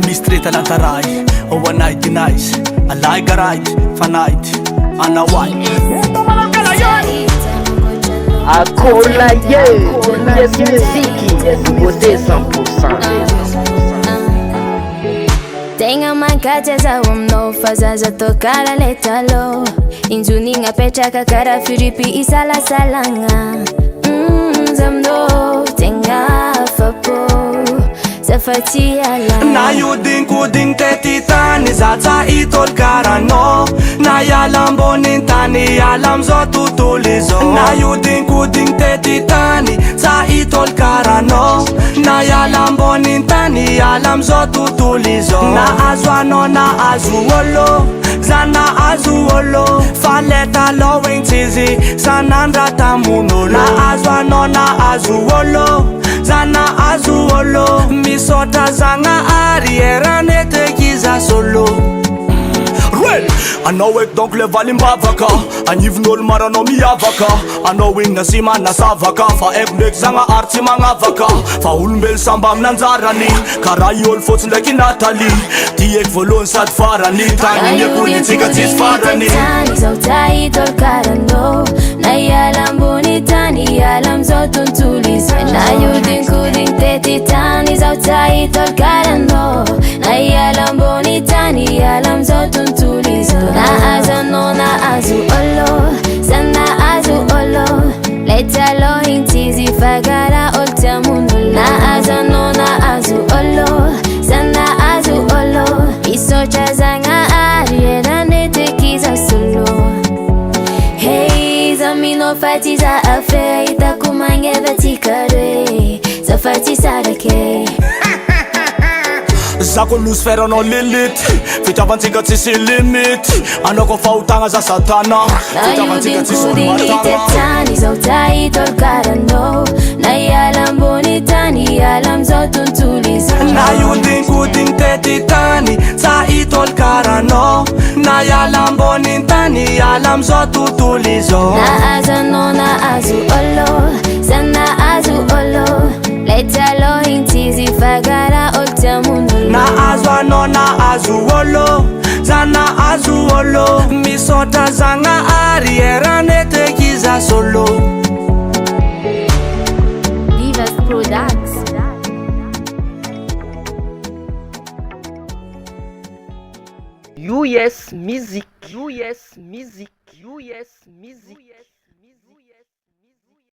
Mistreta lantaray, oh a night nice, I like a right, fanite, and a white. Akola ye, yes muziki, Nouveauté 100%. Tenga mankateza umno fazaza tokala letalo injuninga pechaka kara firipi isala salanga zamno tenga fapo zafati ala na yudin kudin tetitani zaza itol karano na yalambonin tani yalam zotu tulizo na yudin kudin tetitani za itol karano na yalambonin tani yalam zotu tulizo na azwano na azuolo zana azuolo faleta lowing tizi sanandra tamuno na azwano na azuolo zana azuolo misota zanga arrière nete kiza solo Real, I know it donc le valim bavaka Anivnol marano miyavaka I know in nasima nasavaka Fa ebnek zanga arti mangavaka Fa ulmbel sambam nanzarani Karayol fots leki Natali Tiek volon sad farani Tani nye kuni tika tis farani Tani zautai tol karano Na yalam boni tani yalam zotun tulis Na yudin kudin teti tani zautai tol karano Na yalam boni tani yalam zotun tulis Na azano na azu olo Sana azu olo Leta lo intizi fagara olta mundo Na azano na azu olo Sana azu olo Isocha zanga ariera nete kiza solo Hey zamino fati za afe Itakumange vatikare Za fati sadake Zako LUCIFER LILITH Fitavantsika tsisy limity Anao fahotagna za satana Fitavantsika tsisy olomatagna tani zao tai tol karano Na yalam boni tani yalam zao tuntulis Na yudin kudin teti tani Sa itol karano Na yalam bonin tani yalam zo tutulizo Na azano na azu olo Sana azu olo Leta lo intizi fagara olta mundo Na azwano na azuolo Zana azuolo Misota zanga arrière nete kiza solo Divas Products US Music, US Music, US Music.